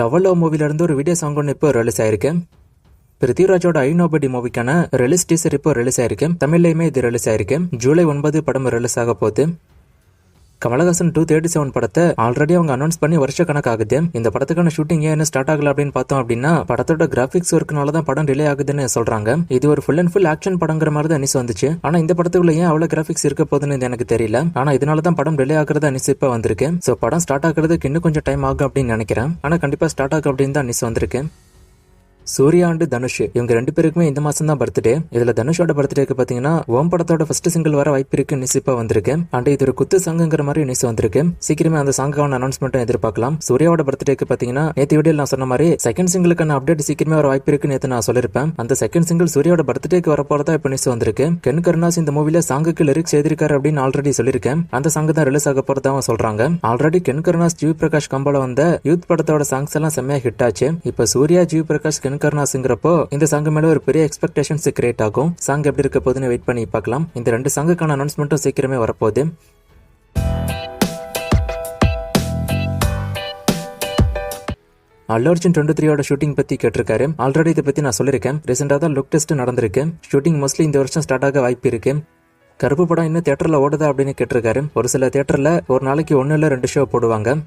Love மூவில இருந்து ஒரு வீடியோ சாங் ஒன்று இப்போ ரிலீஸ் ஆயிருக்கு. பிருத்திவிராஜோட ஐ நோபடி மூவிக்கான ரிலீஸ் டீசர் இப்போ ரிலீஸ் ஆயிருக்கு. தமிழ்லயுமே இது ரிலீஸ் ஆயிருக்கு. ஜூலை 9 படம் ரிலீஸ் ஆக போகுது. கமலஹாசன் 237 படத்தை ஆல்ரெடி அவங்க அனௌன்ஸ் பண்ணி வருஷ கணக்காகுது. இந்த படத்துக்கான ஷூட்டிங் ஏன் ஸ்டார்ட் ஆகல அப்படின்னு பார்த்தோம் அப்படின்னா படத்தோட கிராபிக்ஸ் ஒர்க்னால தான் படம் டிலே ஆகுதுன்னு சொல்றாங்க. இது ஒரு ஃபுல் அண்ட் ஃபுல் ஆக்ஷன் படங்கிற மாதிரி தான் நியூஸ் வந்துச்சு. ஆனா இந்த படத்துக்குள்ள ஏன் அவ்வளவு கிராபிக்ஸ் இருக்க போகுதுன்னு எனக்கு தெரியல. ஆனா இதனால தான் படம் டிலே ஆகுறதா நியூஸ் இப்ப வந்திருக்கு. சோ படம் ஸ்டார்ட் ஆகுறதுக்கு இன்னும் கொஞ்சம் டைம் ஆகும் அப்படின்னு நினைக்கிறேன். ஆனா கண்டிப்பா ஸ்டார்ட் ஆகும் அப்படின்னு தான் நியூஸ் வந்திருக்கு. சூர்யா அண்ட் தனுஷ் இவங்க 2 பேருக்குமே இந்த மாசம் தான் பர்த்டே. இதுல தனுஷோட பர்த்டேக்கு பாத்தீங்கன்னா ஓம் படத்தோட ஃபர்ஸ்ட் சிங்கிள் வர வாய்ப்பு இருக்கு நியூஸ் இப்ப வந்திருக்கு. அண்ட் இது ஒரு குத்து சாங்குங்கிற மாதிரி நியூஸ் வந்திருக்கு. சீக்கிரமே அந்த சாங்கான அனௌன்ஸ்மெண்ட்டும் எதிர்பார்க்கலாம். சூர்யாவோட பர்த்டேக்கு பாத்தீங்கன்னா நேற்று வீடியோ நான் சொன்ன மாதிரி செகண்ட் சிங்கிளுக்கான அப்டேட் சீக்கிரமே வர வாய்ப்பு இருக்கு நேற்று நான் சொல்லிருப்பேன். அந்த செகண்ட் சிங்கிள் சூர்யாவோட பர்த்டேக்கு வரப்போறதா இப்ப நியூஸ் வந்திருக்கு. கென் கருணாஸ் இந்த மூவில சாங்குக்கு லிரிக்ஸ் எழுதிருக்காரு அப்படின்னு ஆல்ரெடி சொல்லிருக்கேன். அந்த சாங் தான் ரிலீஸ் ஆக போறதா சொல்றாங்க. ஆல்ரெடி கென் கருணாஸ் ஜிவி பிரகாஷ் கம்போல வந்த யூத் படத்தோட சாங்ஸ் எல்லாம் செம்மையா ஹிட் ஆச்சு. இப்ப சூர்யா ஜிவி பிரகாஷ் கென் கருணாஸ்ங்கிறப்போ இந்த சாங் மேல ஒரு பெரிய எக்ஸ்பெக்டேஷன்ஸ் கிரியேட் ஆகும். சாங் எப்படி இருக்க போகுதுன்னு வெயிட் பண்ணி பார்க்கலாம். இந்த 2 சாங்குக்கான அனௌன்ஸ்மெண்ட்டும் சீக்கிரமே வரப்போகுது. அல்லு அர்ஜுன் 23 ஷூட்டிங் பத்தி கேட்டிருக்காரு. ஆல்ரெடி இதை பத்தி நான் சொல்லிருக்கேன். ரீசெண்டா தான் லுக் டெஸ்ட் நடந்திருக்கு. ஷூட்டிங் மோஸ்ட்லி இந்த வருஷம் ஸ்டார்ட் ஆக வாய்ப்பு இருக்கு. கருப்பு படம் இன்னும் தியேட்டர்ல ஓடுதா அப்படின்னு கேட்டிருக்காரு. ஒரு சில தியேட்டர்ல ஒரு நாளைக்கு 1 இல்ல 2 ஷோ போடுவாங்க.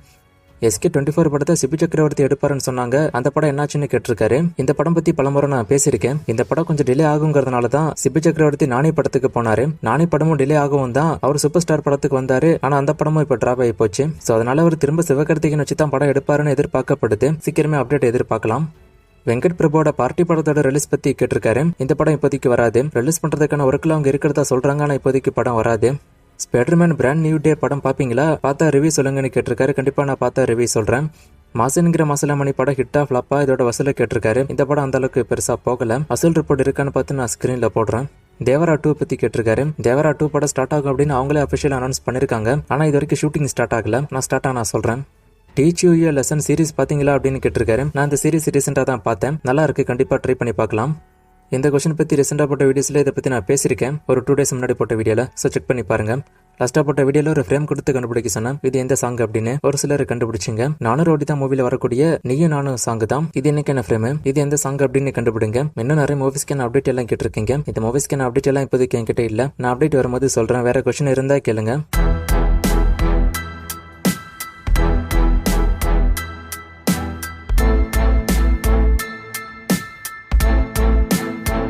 SK24 படத்தை சிபி சக்கரவர்த்தி எடுப்பாருன்னு சொன்னாங்க. அந்த படம் என்னாச்சுன்னு கேட்டிருக்காரு. இந்த படம் பத்தி பலமுறை நான் பேசியிருக்கேன். இந்த படம் கொஞ்சம் டிலே ஆகுங்கிறதுனால தான் சிபி சக்கரவர்த்தி நானே படத்துக்கு போனாரு. நானே படமும் டிலே ஆகவும் தான் அவர் சூப்பர் ஸ்டார் படத்துக்கு வந்தாரு. ஆனா அந்த படமும் இப்ப டிராப் ஆகி போச்சு. சோ அதனால அவர் திரும்ப சிவகார்த்திகேயன் வச்சு தான் படம் எடுப்பாருன்னு எதிர்பார்க்கப்படுது. சீக்கிரமே அப்டேட் எதிர்பார்க்கலாம். வெங்கட் பிரபுவோட பார்ட்டி படத்தோட ரிலீஸ் பத்தி கேட்டிருக்காரு. இந்த படம் இப்போதைக்கு வராது. ரிலீஸ் பண்றதுக்கான ஒர்க்ல அவங்க இருக்கிறதா சொல்றாங்க. ஆனா இப்போதைக்கு படம் வராது. ஸ்பைடர்மேன் பிராண்ட் நியூ டே படம் பாப்பீங்களா? பார்த்தா ரிவ்யூ சொல்லுங்கன்னு கேட்டிருக்காரு. கண்டிப்பா நான் பார்த்தா ரிவ்யூ சொல்றேன். மாசன்கிற மசாலாமணி படம் ஹிட்டா ஃபிளாப்பா இதோட வசூல கேட்டிருக்காரு. இந்த படம் அந்த அளவுக்கு பெருசா போகல. வசூல் ரிப்போர்ட் இருக்கான்னு பார்த்து நான் ஸ்கிரீன்ல போடுறேன். தேவரா 2 பத்தி கேட்டிருக்காரு. தேவரா 2 படம் ஸ்டார்ட் ஆகும் அப்படின்னு அவங்களே அபிஷியல் அனௌன்ஸ் பண்ணிருக்காங்க. ஆனா இது வரைக்கும் ஷூட்டிங் ஸ்டார்ட் ஆகல. நான் ஸ்டார்ட் ஆனா சொல்றேன். Teach you a lesson series பாத்தீங்களா அப்படின்னு கேட்டிருக்காரு. நான் இந்த சீரிஸ் ரீசெண்டா தான் பார்த்தேன். நல்லா இருக்கு. கண்டிப்பா ட்ரை பண்ணி பார்க்கலாம். இந்த கொஸ்டின் பத்தி ரீசெண்டா போட்ட வீடியோஸ்ல இதை பத்தி நான் பேசியிருக்கேன். ஒரு 2 டேஸ் முன்னாடி போட்ட வீடியோல. சோ செக் பண்ணி பாருங்க. லாஸ்டா போட்ட வீடியோல ஒரு ஃப்ரேம் கொடுத்து கண்டுபிடிக்க சொன்னேன். இது எந்த சாங் அப்படின்னு ஒரு சிலர் கண்டுபிடிச்சிங்க. நானும் ரோடி தான் மூவில வரக்கூடிய நீயும் நானும் சாங் தான். இது என்னைக்கான ஃப்ரேம், இது எந்த சாங் அப்படின்னு கண்டுபிடிங்க. இன்னும் நிறைய மூவிஸ்க்கான அப்டேட் எல்லாம் கேட்டிருக்கீங்க. இந்த மூவிஸ்க்கான அப்டேட் எல்லாம் இப்போதைக்கு என்கிட்ட இல்ல. நான் அப்டேட் வரும்போது சொல்றேன். வேற கொஸ்டின் இருந்தா கேளுங்க.